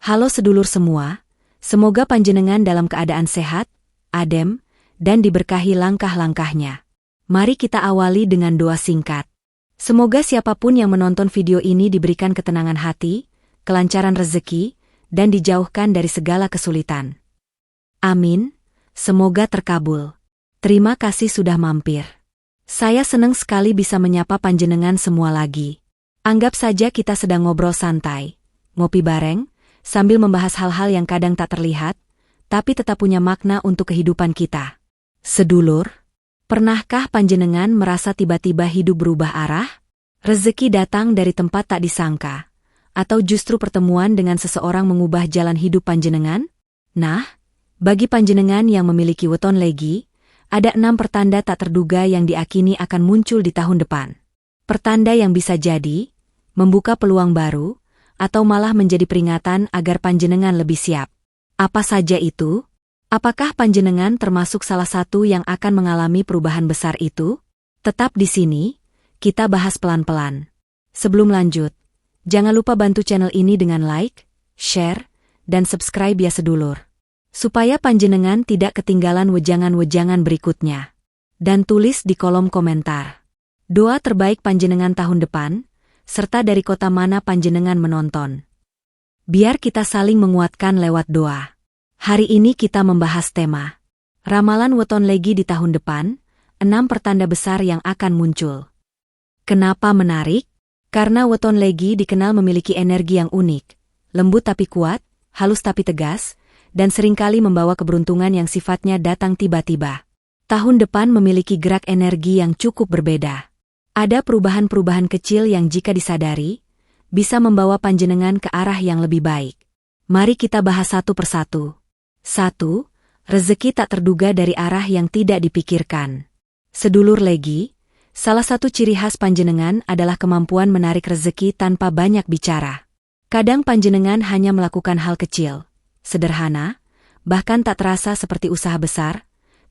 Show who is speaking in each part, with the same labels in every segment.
Speaker 1: Halo sedulur semua, semoga panjenengan dalam keadaan sehat, adem, dan diberkahi langkah-langkahnya. Mari kita awali dengan doa singkat. Semoga siapapun yang menonton video ini diberikan ketenangan hati, kelancaran rezeki, dan dijauhkan dari segala kesulitan. Amin, semoga terkabul. Terima kasih sudah mampir. Saya senang sekali bisa menyapa panjenengan semua lagi. Anggap saja kita sedang ngobrol santai, ngopi bareng, sambil membahas hal-hal yang kadang tak terlihat, tapi tetap punya makna untuk kehidupan kita. Sedulur, pernahkah panjenengan merasa tiba-tiba hidup berubah arah? Rezeki datang dari tempat tak disangka, atau justru pertemuan dengan seseorang mengubah jalan hidup panjenengan? Nah, bagi panjenengan yang memiliki weton legi, ada 6 pertanda tak terduga yang diakini akan muncul di tahun depan. Pertanda yang bisa jadi membuka peluang baru, atau malah menjadi peringatan agar panjenengan lebih siap. Apa saja itu? Apakah panjenengan termasuk salah satu yang akan mengalami perubahan besar itu? Tetap di sini, kita bahas pelan-pelan. Sebelum lanjut, jangan lupa bantu channel ini dengan like, share, dan subscribe ya sedulur, supaya panjenengan tidak ketinggalan wejangan-wejangan berikutnya. Dan tulis di kolom komentar doa terbaik panjenengan tahun depan, serta dari kota mana panjenengan menonton. Biar kita saling menguatkan lewat doa. Hari ini kita membahas tema Ramalan weton legi di tahun depan, 6 pertanda besar yang akan muncul. Kenapa menarik? Karena weton legi dikenal memiliki energi yang unik, lembut tapi kuat, halus tapi tegas, dan seringkali membawa keberuntungan yang sifatnya datang tiba-tiba. Tahun depan memiliki gerak energi yang cukup berbeda. Ada perubahan-perubahan kecil yang jika disadari, bisa membawa panjenengan ke arah yang lebih baik. Mari kita bahas satu persatu. 1. Rezeki tak terduga dari arah yang tidak dipikirkan. Sedulur legi, salah satu ciri khas panjenengan adalah kemampuan menarik rezeki tanpa banyak bicara. Kadang panjenengan hanya melakukan hal kecil, sederhana, bahkan tak terasa seperti usaha besar,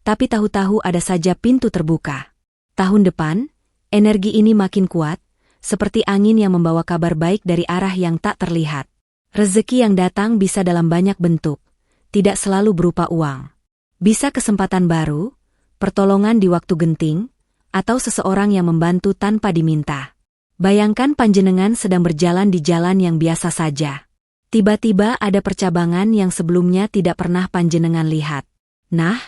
Speaker 1: tapi tahu-tahu ada saja pintu terbuka. Tahun depan, energi ini makin kuat, seperti angin yang membawa kabar baik dari arah yang tak terlihat. Rezeki yang datang bisa dalam banyak bentuk, tidak selalu berupa uang. Bisa kesempatan baru, pertolongan di waktu genting, atau seseorang yang membantu tanpa diminta. Bayangkan panjenengan sedang berjalan di jalan yang biasa saja. Tiba-tiba ada percabangan yang sebelumnya tidak pernah panjenengan lihat. Nah,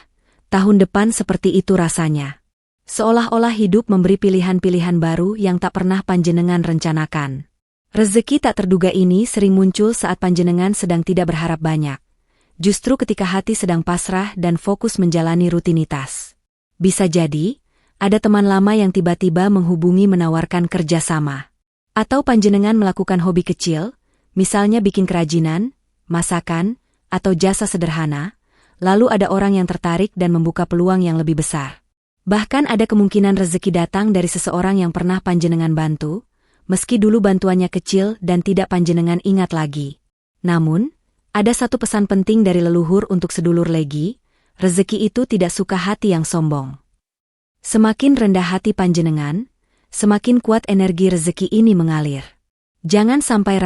Speaker 1: tahun depan seperti itu rasanya. Seolah-olah hidup memberi pilihan-pilihan baru yang tak pernah panjenengan rencanakan. Rezeki tak terduga ini sering muncul saat panjenengan sedang tidak berharap banyak. Justru ketika hati sedang pasrah dan fokus menjalani rutinitas. Bisa jadi, ada teman lama yang tiba-tiba menghubungi menawarkan kerjasama. Atau panjenengan melakukan hobi kecil, misalnya bikin kerajinan, masakan, atau jasa sederhana, lalu ada orang yang tertarik dan membuka peluang yang lebih besar. Bahkan ada kemungkinan rezeki datang dari seseorang yang pernah panjenengan bantu, meski dulu bantuannya kecil dan tidak panjenengan ingat lagi. Namun, ada satu pesan penting dari leluhur untuk sedulur legi, rezeki itu tidak suka hati yang sombong. Semakin rendah hati panjenengan, semakin kuat energi rezeki ini mengalir. Jangan sampai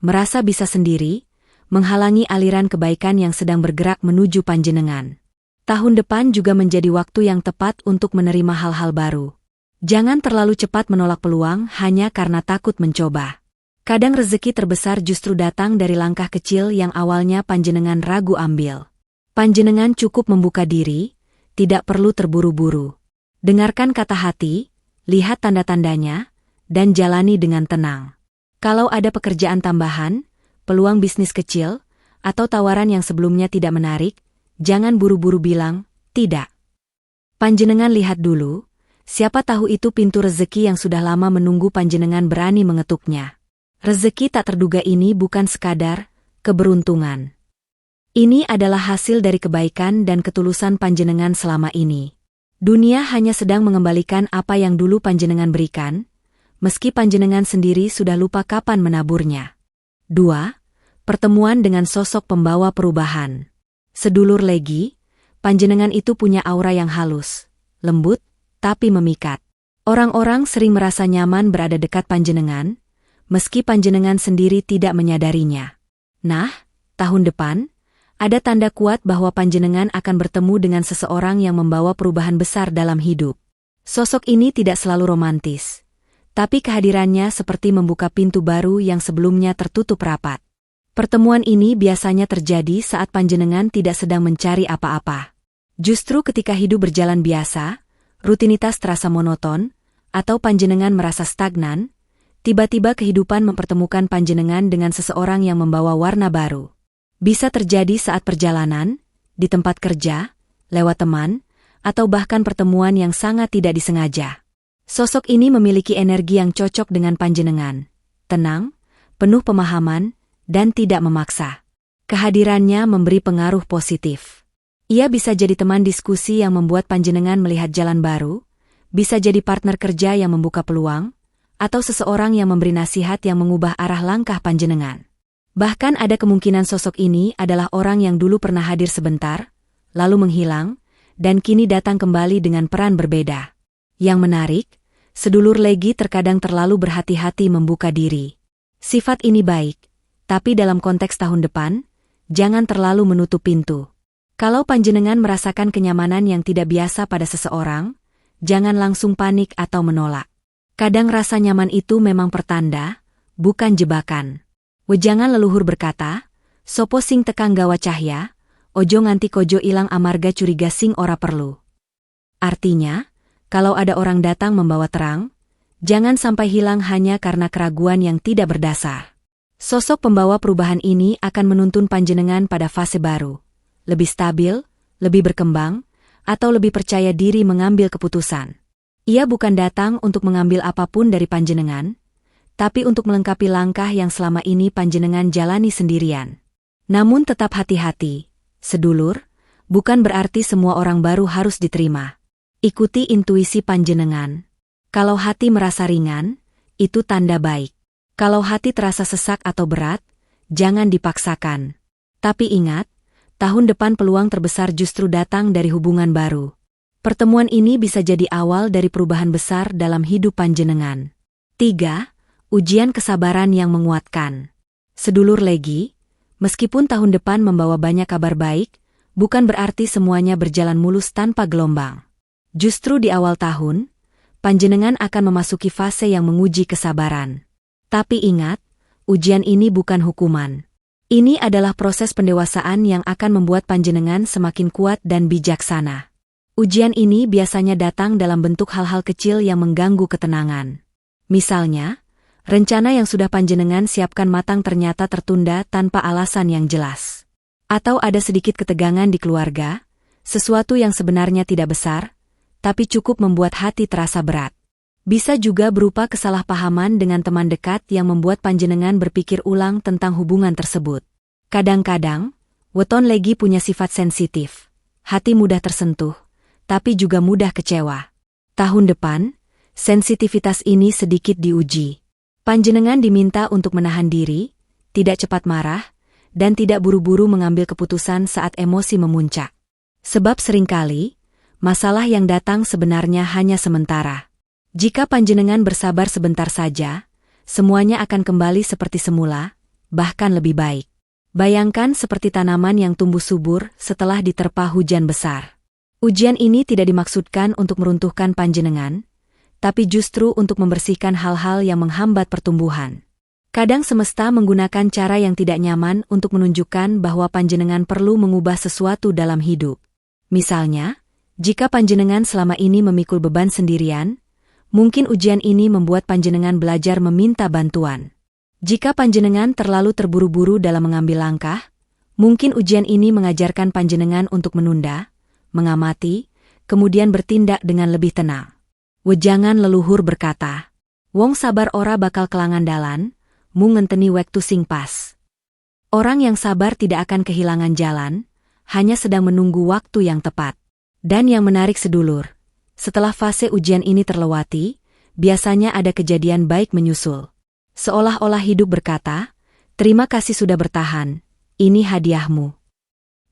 Speaker 1: merasa bisa sendiri, menghalangi aliran kebaikan yang sedang bergerak menuju panjenengan. Tahun depan juga menjadi waktu yang tepat untuk menerima hal-hal baru. Jangan terlalu cepat menolak peluang hanya karena takut mencoba. Kadang rezeki terbesar justru datang dari langkah kecil yang awalnya panjenengan ragu ambil. Panjenengan cukup membuka diri, tidak perlu terburu-buru. Dengarkan kata hati, lihat tanda-tandanya, dan jalani dengan tenang. Kalau ada pekerjaan tambahan, peluang bisnis kecil, atau tawaran yang sebelumnya tidak menarik, jangan buru-buru bilang, tidak. Panjenengan lihat dulu, siapa tahu itu pintu rezeki yang sudah lama menunggu panjenengan berani mengetuknya. Rezeki tak terduga ini bukan sekadar keberuntungan. Ini adalah hasil dari kebaikan dan ketulusan panjenengan selama ini. Dunia hanya sedang mengembalikan apa yang dulu panjenengan berikan, meski panjenengan sendiri sudah lupa kapan menaburnya. 2. Pertemuan dengan sosok pembawa perubahan. Sedulur legi, panjenengan itu punya aura yang halus, lembut, tapi memikat. Orang-orang sering merasa nyaman berada dekat panjenengan, meski panjenengan sendiri tidak menyadarinya. Nah, tahun depan, ada tanda kuat bahwa panjenengan akan bertemu dengan seseorang yang membawa perubahan besar dalam hidup. Sosok ini tidak selalu romantis, tapi kehadirannya seperti membuka pintu baru yang sebelumnya tertutup rapat. Pertemuan ini biasanya terjadi saat panjenengan tidak sedang mencari apa-apa. Justru ketika hidup berjalan biasa, rutinitas terasa monoton, atau panjenengan merasa stagnan, tiba-tiba kehidupan mempertemukan panjenengan dengan seseorang yang membawa warna baru. Bisa terjadi saat perjalanan, di tempat kerja, lewat teman, atau bahkan pertemuan yang sangat tidak disengaja. Sosok ini memiliki energi yang cocok dengan panjenengan, tenang, penuh pemahaman, dan tidak memaksa. Kehadirannya memberi pengaruh positif. Ia bisa jadi teman diskusi yang membuat panjenengan melihat jalan baru, bisa jadi partner kerja yang membuka peluang, atau seseorang yang memberi nasihat yang mengubah arah langkah panjenengan. Bahkan ada kemungkinan sosok ini adalah orang yang dulu pernah hadir sebentar, lalu menghilang, dan kini datang kembali dengan peran berbeda. Yang menarik, sedulur Legi terkadang terlalu berhati-hati membuka diri. Sifat ini baik, tapi dalam konteks tahun depan, jangan terlalu menutup pintu. Kalau panjenengan merasakan kenyamanan yang tidak biasa pada seseorang, jangan langsung panik atau menolak. Kadang rasa nyaman itu memang pertanda, bukan jebakan. Wejangan leluhur berkata, sopo sing tekang gawa cahya, ojo nganti kojo ilang amarga curiga sing ora perlu. Artinya, kalau ada orang datang membawa terang, jangan sampai hilang hanya karena keraguan yang tidak berdasar. Sosok pembawa perubahan ini akan menuntun panjenengan pada fase baru, lebih stabil, lebih berkembang, atau lebih percaya diri mengambil keputusan. Ia bukan datang untuk mengambil apapun dari panjenengan, tapi untuk melengkapi langkah yang selama ini panjenengan jalani sendirian. Namun tetap hati-hati, sedulur, bukan berarti semua orang baru harus diterima. Ikuti intuisi panjenengan. Kalau hati merasa ringan, itu tanda baik. Kalau hati terasa sesak atau berat, jangan dipaksakan. Tapi ingat, tahun depan peluang terbesar justru datang dari hubungan baru. Pertemuan ini bisa jadi awal dari perubahan besar dalam hidup panjenengan. 3. Ujian kesabaran yang menguatkan. Sedulur Legi, meskipun tahun depan membawa banyak kabar baik, bukan berarti semuanya berjalan mulus tanpa gelombang. Justru di awal tahun, panjenengan akan memasuki fase yang menguji kesabaran. Tapi ingat, ujian ini bukan hukuman. Ini adalah proses pendewasaan yang akan membuat panjenengan semakin kuat dan bijaksana. Ujian ini biasanya datang dalam bentuk hal-hal kecil yang mengganggu ketenangan. Misalnya, rencana yang sudah panjenengan siapkan matang ternyata tertunda tanpa alasan yang jelas. Atau ada sedikit ketegangan di keluarga, sesuatu yang sebenarnya tidak besar, tapi cukup membuat hati terasa berat. Bisa juga berupa kesalahpahaman dengan teman dekat yang membuat panjenengan berpikir ulang tentang hubungan tersebut. Kadang-kadang, weton Legi punya sifat sensitif. Hati mudah tersentuh, tapi juga mudah kecewa. Tahun depan, sensitivitas ini sedikit diuji. Panjenengan diminta untuk menahan diri, tidak cepat marah, dan tidak buru-buru mengambil keputusan saat emosi memuncak. Sebab seringkali, masalah yang datang sebenarnya hanya sementara. Jika panjenengan bersabar sebentar saja, semuanya akan kembali seperti semula, bahkan lebih baik. Bayangkan seperti tanaman yang tumbuh subur setelah diterpa hujan besar. Ujian ini tidak dimaksudkan untuk meruntuhkan panjenengan, tapi justru untuk membersihkan hal-hal yang menghambat pertumbuhan. Kadang semesta menggunakan cara yang tidak nyaman untuk menunjukkan bahwa panjenengan perlu mengubah sesuatu dalam hidup. Misalnya, jika panjenengan selama ini memikul beban sendirian, mungkin ujian ini membuat panjenengan belajar meminta bantuan. Jika panjenengan terlalu terburu-buru dalam mengambil langkah, mungkin ujian ini mengajarkan panjenengan untuk menunda, mengamati, kemudian bertindak dengan lebih tenang. Wejangan leluhur berkata, wong sabar ora bakal kelangan dalan, mung ngenteni wektu sing pas. Orang yang sabar tidak akan kehilangan jalan, hanya sedang menunggu waktu yang tepat. Dan yang menarik sedulur, setelah fase ujian ini terlewati, biasanya ada kejadian baik menyusul. Seolah-olah hidup berkata, terima kasih sudah bertahan, ini hadiahmu.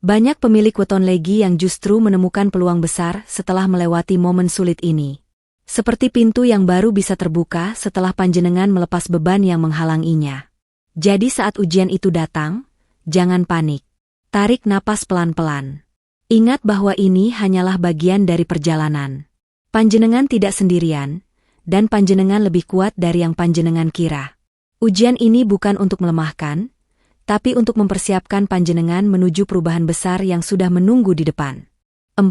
Speaker 1: Banyak pemilik weton Legi yang justru menemukan peluang besar setelah melewati momen sulit ini. Seperti pintu yang baru bisa terbuka setelah panjenengan melepas beban yang menghalanginya. Jadi saat ujian itu datang, Jangan panik. Tarik napas pelan-pelan. Ingat bahwa ini hanyalah bagian dari perjalanan. Panjenengan tidak sendirian, dan panjenengan lebih kuat dari yang panjenengan kira. Ujian ini bukan untuk melemahkan, tapi untuk mempersiapkan panjenengan menuju perubahan besar yang sudah menunggu di depan. 4.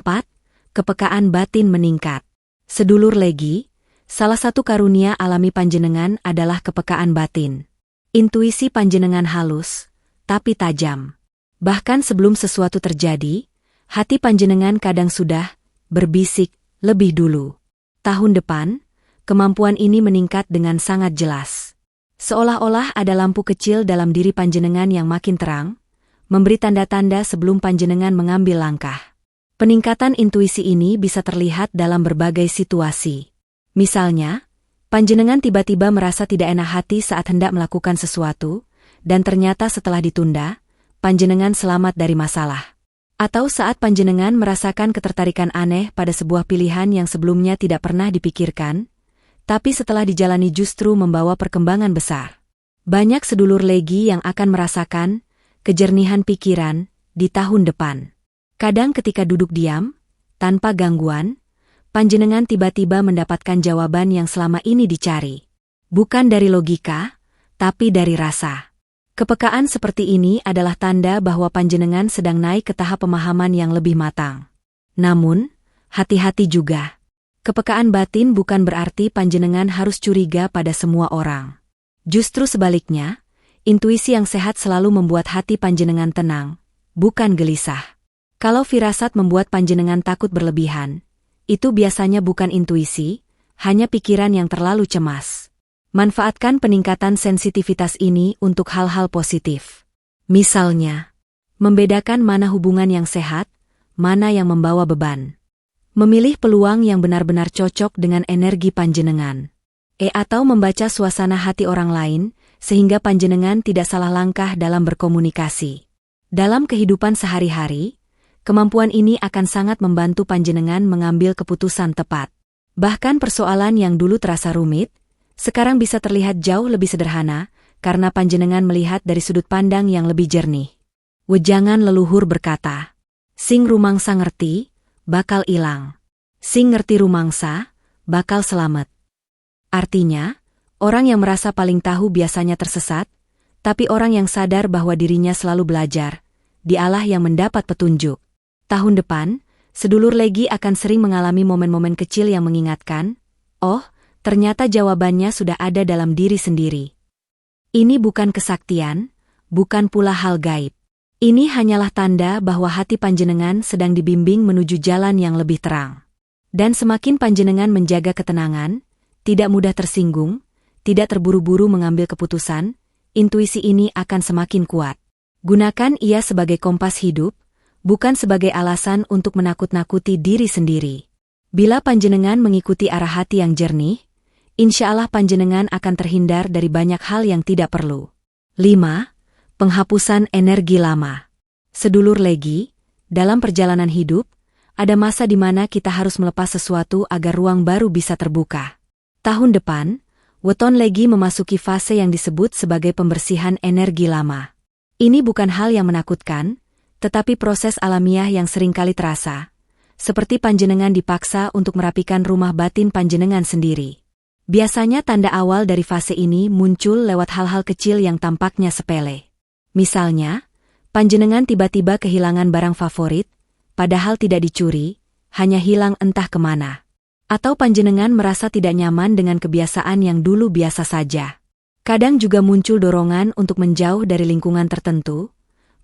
Speaker 1: Kepekaan batin meningkat. Sedulur Legi, salah satu karunia alami panjenengan adalah kepekaan batin. Intuisi panjenengan halus, tapi tajam. Bahkan sebelum sesuatu terjadi, hati panjenengan kadang sudah berbisik lebih dulu. Tahun depan, kemampuan ini meningkat dengan sangat jelas. Seolah-olah ada lampu kecil dalam diri panjenengan yang makin terang, memberi tanda-tanda sebelum panjenengan mengambil langkah. Peningkatan intuisi ini bisa terlihat dalam berbagai situasi. Misalnya, panjenengan tiba-tiba merasa tidak enak hati saat hendak melakukan sesuatu, dan ternyata setelah ditunda, panjenengan selamat dari masalah. Atau saat panjenengan merasakan ketertarikan aneh pada sebuah pilihan yang sebelumnya tidak pernah dipikirkan, tapi setelah dijalani justru membawa perkembangan besar. Banyak sedulur Legi yang akan merasakan kejernihan pikiran di tahun depan. Kadang ketika duduk diam, tanpa gangguan, panjenengan tiba-tiba mendapatkan jawaban yang selama ini dicari. Bukan dari logika, tapi dari rasa. Kepekaan seperti ini adalah tanda bahwa panjenengan sedang naik ke tahap pemahaman yang lebih matang. Namun, hati-hati juga. Kepekaan batin bukan berarti panjenengan harus curiga pada semua orang. Justru sebaliknya, intuisi yang sehat selalu membuat hati panjenengan tenang, bukan gelisah. Kalau firasat membuat panjenengan takut berlebihan, itu biasanya bukan intuisi, hanya pikiran yang terlalu cemas. Manfaatkan peningkatan sensitivitas ini untuk hal-hal positif. Misalnya, membedakan mana hubungan yang sehat, mana yang membawa beban. Memilih peluang yang benar-benar cocok dengan energi panjenengan. Atau membaca suasana hati orang lain, sehingga panjenengan tidak salah langkah dalam berkomunikasi. Dalam kehidupan sehari-hari, kemampuan ini akan sangat membantu panjenengan mengambil keputusan tepat. Bahkan persoalan yang dulu terasa rumit, sekarang bisa terlihat jauh lebih sederhana, karena panjenengan melihat dari sudut pandang yang lebih jernih. Wejangan leluhur berkata, sing rumangsa ngerti, bakal ilang. Sing ngerti rumangsa, bakal selamat. Artinya, orang yang merasa paling tahu biasanya tersesat, tapi orang yang sadar bahwa dirinya selalu belajar, dialah yang mendapat petunjuk. Tahun depan, sedulur Legi akan sering mengalami momen-momen kecil yang mengingatkan, oh, ternyata jawabannya sudah ada dalam diri sendiri. Ini bukan kesaktian, bukan pula hal gaib. Ini hanyalah tanda bahwa hati panjenengan sedang dibimbing menuju jalan yang lebih terang. Dan semakin panjenengan menjaga ketenangan, tidak mudah tersinggung, tidak terburu-buru mengambil keputusan, intuisi ini akan semakin kuat. Gunakan ia sebagai kompas hidup, bukan sebagai alasan untuk menakut-nakuti diri sendiri. Bila panjenengan mengikuti arah hati yang jernih, insya Allah panjenengan akan terhindar dari banyak hal yang tidak perlu. 5. Penghapusan energi lama. Sedulur Legi, dalam perjalanan hidup, ada masa di mana kita harus melepas sesuatu agar ruang baru bisa terbuka. Tahun depan, weton Legi memasuki fase yang disebut sebagai pembersihan energi lama. Ini bukan hal yang menakutkan, tetapi proses alamiah yang seringkali terasa, seperti panjenengan dipaksa untuk merapikan rumah batin panjenengan sendiri. Biasanya tanda awal dari fase ini muncul lewat hal-hal kecil yang tampaknya sepele. Misalnya, panjenengan tiba-tiba kehilangan barang favorit, padahal tidak dicuri, hanya hilang entah kemana. Atau panjenengan merasa tidak nyaman dengan kebiasaan yang dulu biasa saja. Kadang juga muncul dorongan untuk menjauh dari lingkungan tertentu,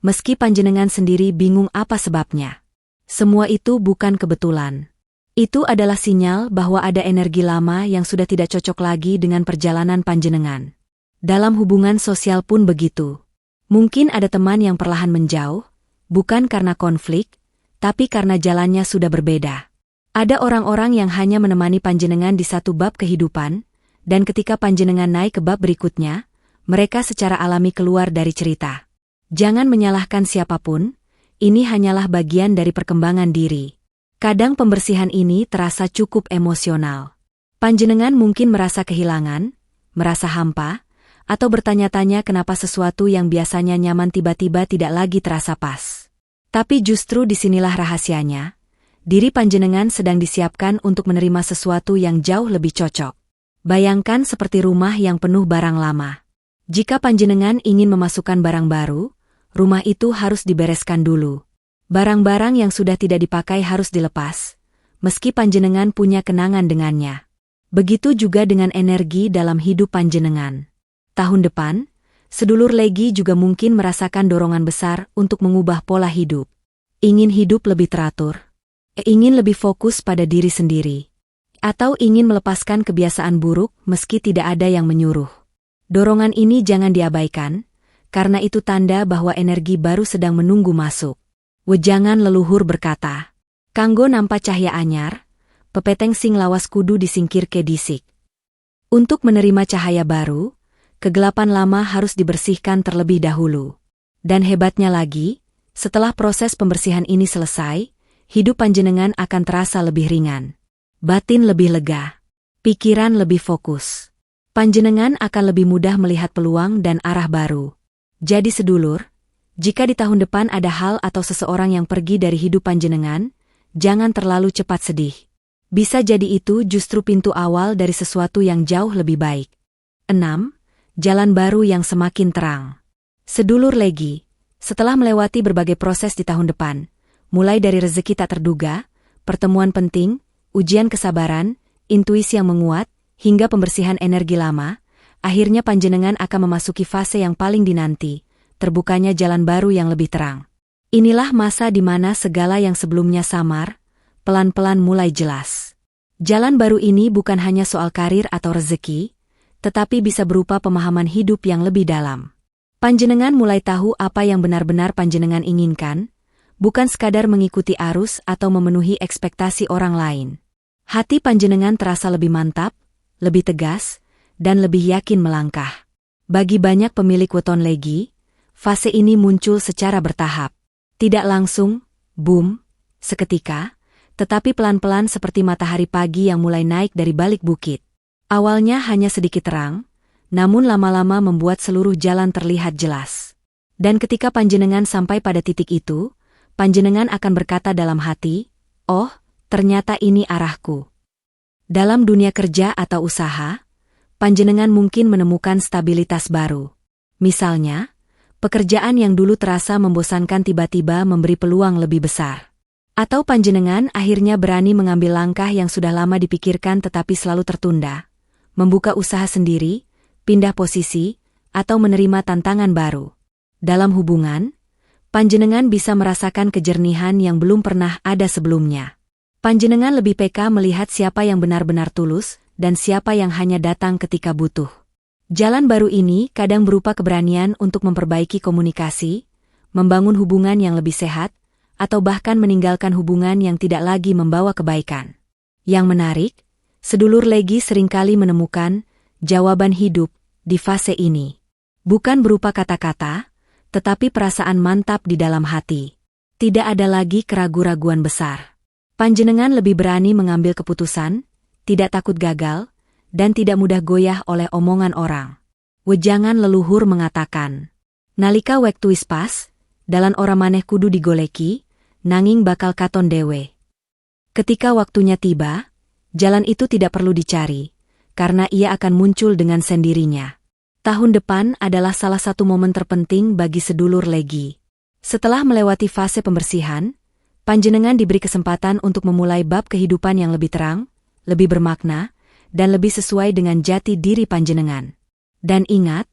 Speaker 1: meski panjenengan sendiri bingung apa sebabnya. Semua itu bukan kebetulan. Itu adalah sinyal bahwa ada energi lama yang sudah tidak cocok lagi dengan perjalanan panjenengan. Dalam hubungan sosial pun begitu. Mungkin ada teman yang perlahan menjauh, bukan karena konflik, tapi karena jalannya sudah berbeda. Ada orang-orang yang hanya menemani panjenengan di satu bab kehidupan, dan ketika panjenengan naik ke bab berikutnya, mereka secara alami keluar dari cerita. Jangan menyalahkan siapapun, ini hanyalah bagian dari perkembangan diri. Kadang pembersihan ini terasa cukup emosional. Panjenengan mungkin merasa kehilangan, merasa hampa, atau bertanya-tanya kenapa sesuatu yang biasanya nyaman tiba-tiba tidak lagi terasa pas. Tapi justru disinilah rahasianya. Diri panjenengan sedang disiapkan untuk menerima sesuatu yang jauh lebih cocok. Bayangkan seperti rumah yang penuh barang lama. Jika panjenengan ingin memasukkan barang baru, rumah itu harus dibereskan dulu. Barang-barang yang sudah tidak dipakai harus dilepas, meski panjenengan punya kenangan dengannya. Begitu juga dengan energi dalam hidup panjenengan. Tahun depan, sedulur Legi juga mungkin merasakan dorongan besar untuk mengubah pola hidup. Ingin hidup lebih teratur, ingin lebih fokus pada diri sendiri, atau ingin melepaskan kebiasaan buruk meski tidak ada yang menyuruh. Dorongan ini jangan diabaikan, karena itu tanda bahwa energi baru sedang menunggu masuk. Wejangan leluhur berkata, kanggo nampa cahya anyar, pepeteng sing lawas kudu disingkirke disik. Untuk menerima cahaya baru, kegelapan lama harus dibersihkan terlebih dahulu. Dan hebatnya lagi, setelah proses pembersihan ini selesai, hidup panjenengan akan terasa lebih ringan. Batin lebih lega, pikiran lebih fokus. Panjenengan akan lebih mudah melihat peluang dan arah baru. Jadi sedulur, jika di tahun depan ada hal atau seseorang yang pergi dari hidup panjenengan, jangan terlalu cepat sedih. Bisa jadi itu justru pintu awal dari sesuatu yang jauh lebih baik. 6. Jalan baru yang semakin terang. Sedulur Legi, setelah melewati berbagai proses di tahun depan, mulai dari rezeki tak terduga, pertemuan penting, ujian kesabaran, intuisi yang menguat, hingga pembersihan energi lama, akhirnya panjenengan akan memasuki fase yang paling dinanti, terbukanya jalan baru yang lebih terang. Inilah masa di mana segala yang sebelumnya samar, pelan-pelan mulai jelas. Jalan baru ini bukan hanya soal karir atau rezeki, tetapi bisa berupa pemahaman hidup yang lebih dalam. Panjenengan mulai tahu apa yang benar-benar panjenengan inginkan, bukan sekadar mengikuti arus atau memenuhi ekspektasi orang lain. Hati panjenengan terasa lebih mantap, lebih tegas, dan lebih yakin melangkah. Bagi banyak pemilik weton Legi, fase ini muncul secara bertahap. Tidak langsung, boom, seketika, tetapi pelan-pelan seperti matahari pagi yang mulai naik dari balik bukit. Awalnya hanya sedikit terang, namun lama-lama membuat seluruh jalan terlihat jelas. Dan ketika panjenengan sampai pada titik itu, panjenengan akan berkata dalam hati, oh, ternyata ini arahku. Dalam dunia kerja atau usaha, panjenengan mungkin menemukan stabilitas baru. Misalnya, pekerjaan yang dulu terasa membosankan tiba-tiba memberi peluang lebih besar. Atau panjenengan akhirnya berani mengambil langkah yang sudah lama dipikirkan tetapi selalu tertunda, membuka usaha sendiri, pindah posisi, atau menerima tantangan baru. Dalam hubungan, panjenengan bisa merasakan kejernihan yang belum pernah ada sebelumnya. Panjenengan lebih peka melihat siapa yang benar-benar tulus dan siapa yang hanya datang ketika butuh. Jalan baru ini kadang berupa keberanian untuk memperbaiki komunikasi, membangun hubungan yang lebih sehat, atau bahkan meninggalkan hubungan yang tidak lagi membawa kebaikan. Yang menarik, sedulur Legi seringkali menemukan jawaban hidup di fase ini. Bukan berupa kata-kata, tetapi perasaan mantap di dalam hati. Tidak ada lagi keraguan-raguan besar. Panjenengan lebih berani mengambil keputusan, tidak takut gagal, dan tidak mudah goyah oleh omongan orang. Wejangan leluhur mengatakan, nalika wektu wis pas, dalan ora maneh kudu digoleki, nanging bakal katon dewe. Ketika waktunya tiba, jalan itu tidak perlu dicari, karena ia akan muncul dengan sendirinya. Tahun depan adalah salah satu momen terpenting bagi sedulur Legi. Setelah melewati fase pembersihan, panjenengan diberi kesempatan untuk memulai bab kehidupan yang lebih terang, lebih bermakna, dan lebih sesuai dengan jati diri panjenengan. Dan ingat,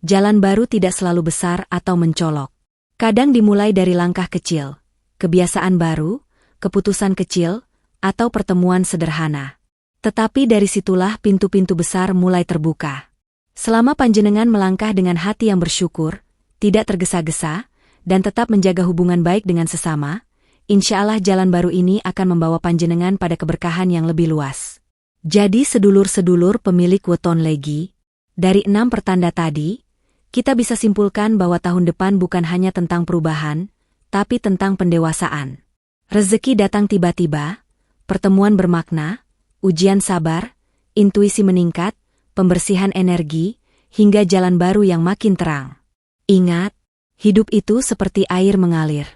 Speaker 1: jalan baru tidak selalu besar atau mencolok. Kadang dimulai dari langkah kecil, kebiasaan baru, keputusan kecil, atau pertemuan sederhana. Tetapi dari situlah pintu-pintu besar mulai terbuka. Selama panjenengan melangkah dengan hati yang bersyukur, tidak tergesa-gesa, dan tetap menjaga hubungan baik dengan sesama, insya Allah jalan baru ini akan membawa panjenengan pada keberkahan yang lebih luas. Jadi sedulur-sedulur pemilik weton Legi, dari 6 pertanda tadi, kita bisa simpulkan bahwa tahun depan bukan hanya tentang perubahan, tapi tentang pendewasaan. Rezeki datang tiba-tiba, pertemuan bermakna, ujian sabar, intuisi meningkat, pembersihan energi, hingga jalan baru yang makin terang. Ingat, hidup itu seperti air mengalir.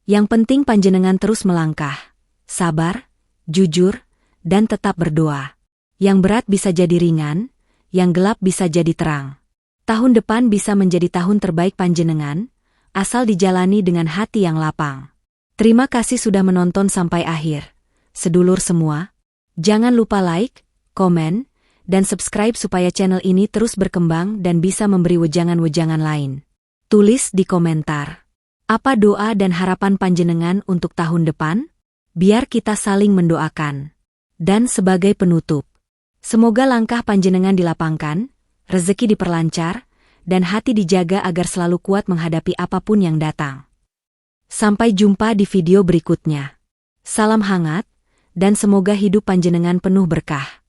Speaker 1: Yang penting panjenengan terus melangkah, sabar, jujur, dan tetap berdoa. Yang berat bisa jadi ringan, yang gelap bisa jadi terang. Tahun depan bisa menjadi tahun terbaik panjenengan, asal dijalani dengan hati yang lapang. Terima kasih sudah menonton sampai akhir. Sedulur semua, jangan lupa like, komen, dan subscribe supaya channel ini terus berkembang dan bisa memberi wejangan-wejangan lain. Tulis di komentar, apa doa dan harapan panjenengan untuk tahun depan? Biar kita saling mendoakan. Dan sebagai penutup, semoga langkah panjenengan dilapangkan, rezeki diperlancar, dan hati dijaga agar selalu kuat menghadapi apapun yang datang. Sampai jumpa di video berikutnya. Salam hangat, dan semoga hidup panjenengan penuh berkah.